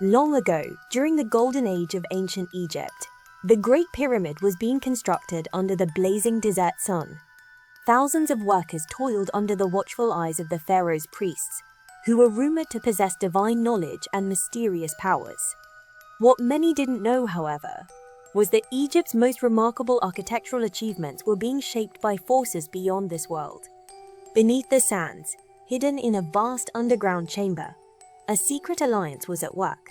Long ago, during the golden age of ancient Egypt, the Great Pyramid was being constructed under the blazing desert sun. Thousands of workers toiled under the watchful eyes of the pharaoh's priests, who were rumored to possess divine knowledge and mysterious powers. What many didn't know, however, was that Egypt's most remarkable architectural achievements were being shaped by forces beyond this world. Beneath the sands, hidden in a vast underground chamber, a secret alliance was at work.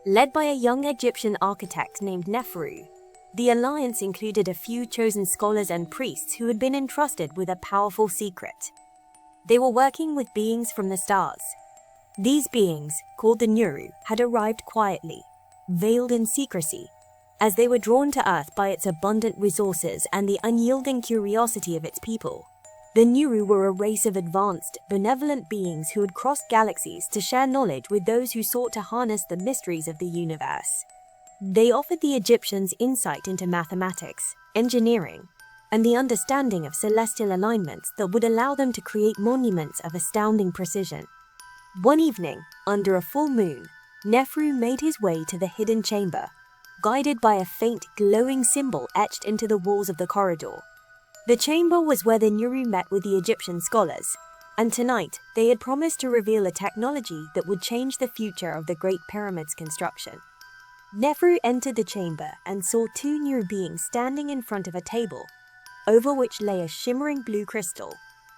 Led by a young Egyptian architect named Nefaru, the alliance included a few chosen scholars and priests who had been entrusted with a powerful secret. They were working with beings from the stars. These beings, called the Nefaru, had arrived quietly, veiled in secrecy, as they were drawn to Earth by its abundant resources and the unyielding curiosity of its people. The Nefaru were a race of advanced, benevolent beings who had crossed galaxies to share knowledge with those who sought to harness the mysteries of the universe. They offered the Egyptians insight into mathematics, engineering, and the understanding of celestial alignments that would allow them to create monuments of astounding precision. One evening, under a full moon, Nefaru made his way to the hidden chamber, guided by a faint, glowing symbol etched into the walls of the corridor. The chamber was where the Nefaru met with the Egyptian scholars, and tonight they had promised to reveal a technology that would change the future of the Great Pyramid's construction. Nefaru entered the chamber and saw two Nefaru beings standing in front of a table, over which lay a shimmering blue crystal.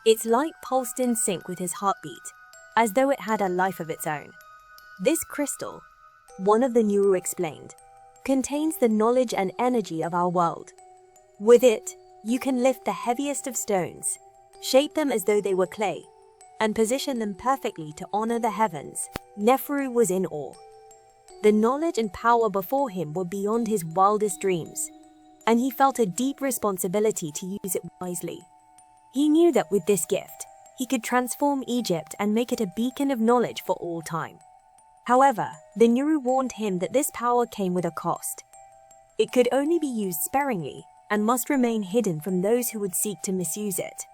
Its light pulsed in sync with his heartbeat, as though it had a life of its own. This crystal, one of the Nefaru explained, contains the knowledge and energy of our world. With it, you can lift the heaviest of stones, shape them as though they were clay, and position them perfectly to honor the heavens. Nefaru was in awe. The knowledge and power before him were beyond his wildest dreams, and he felt a deep responsibility to use it wisely. He knew that with this gift, he could transform Egypt and make it a beacon of knowledge for all time. However, the Nefaru warned him that this power came with a cost. It could only be used sparingly, and must remain hidden from those who would seek to misuse it.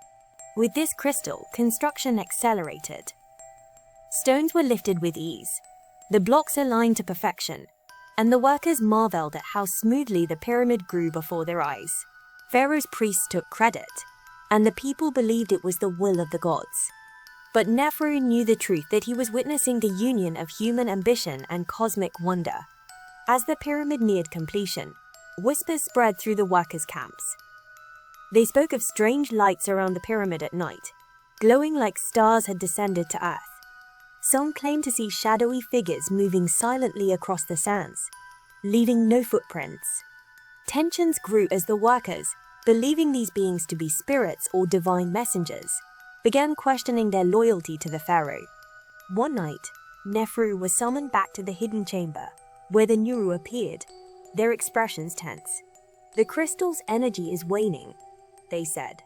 With this crystal, construction accelerated. Stones were lifted with ease, the blocks aligned to perfection, and the workers marveled at how smoothly the pyramid grew before their eyes. Pharaoh's priests took credit, and the people believed it was the will of the gods. But Nefaru knew the truth that he was witnessing the union of human ambition and cosmic wonder. As the pyramid neared completion, whispers spread through the workers' camps. They spoke of strange lights around the pyramid at night, glowing like stars had descended to Earth. Some claimed to see shadowy figures moving silently across the sands, leaving no footprints. Tensions grew as the workers, believing these beings to be spirits or divine messengers, began questioning their loyalty to the pharaoh. One night, Nefaru was summoned back to the hidden chamber, where the Nefaru appeared, their expressions tense. "The crystal's energy is waning," they said.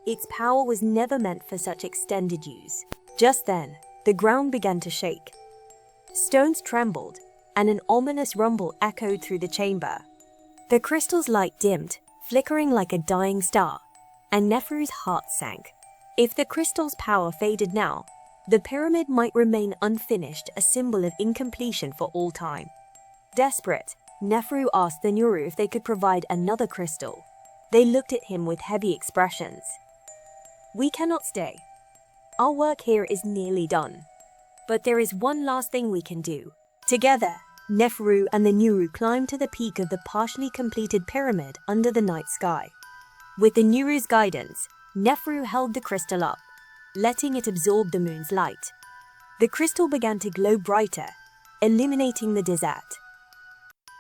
"Its power was never meant for such extended use." Just then, the ground began to shake. Stones trembled, and an ominous rumble echoed through the chamber. The crystal's light dimmed, flickering like a dying star, and Nefaru's heart sank. If the crystal's power faded now, the pyramid might remain unfinished, a symbol of incompletion for all time. Desperate, Nefaru asked the Nefaru if they could provide another crystal. They looked at him with heavy expressions. "We cannot stay. Our work here is nearly done. But there is one last thing we can do." Together, Nefaru and the Nefaru climbed to the peak of the partially completed pyramid under the night sky. With the Nefaru's guidance, Nefaru held the crystal up, letting it absorb the moon's light. The crystal began to glow brighter, illuminating the desert.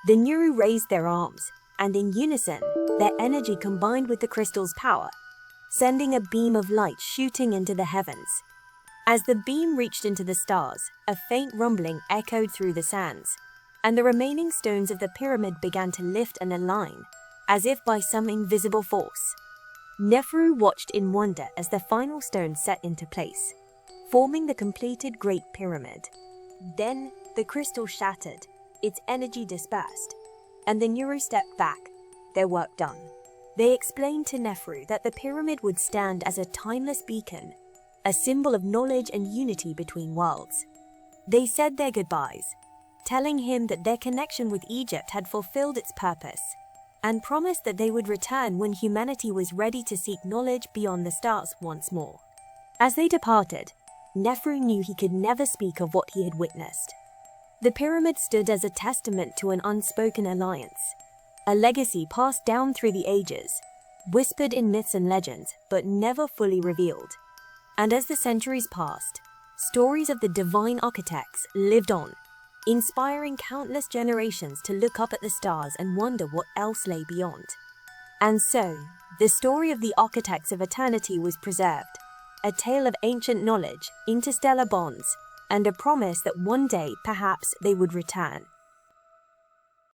The Nefaru raised their arms, and in unison, their energy combined with the crystal's power, sending a beam of light shooting into the heavens. As the beam reached into the stars, a faint rumbling echoed through the sands, and the remaining stones of the pyramid began to lift and align, as if by some invisible force. Nefaru watched in wonder as the final stone set into place, forming the completed Great Pyramid. Then, the crystal shattered, its energy dispersed, and the Nefaru stepped back, their work done. They explained to Nefaru that the pyramid would stand as a timeless beacon, a symbol of knowledge and unity between worlds. They said their goodbyes, telling him that their connection with Egypt had fulfilled its purpose, and promised that they would return when humanity was ready to seek knowledge beyond the stars once more. As they departed, Nefaru knew he could never speak of what he had witnessed. The pyramid stood as a testament to an unspoken alliance, a legacy passed down through the ages, whispered in myths and legends, but never fully revealed. And as the centuries passed, stories of the divine architects lived on, inspiring countless generations to look up at the stars and wonder what else lay beyond. And so, the story of the architects of eternity was preserved, a tale of ancient knowledge, interstellar bonds, and a promise that one day, perhaps, they would return.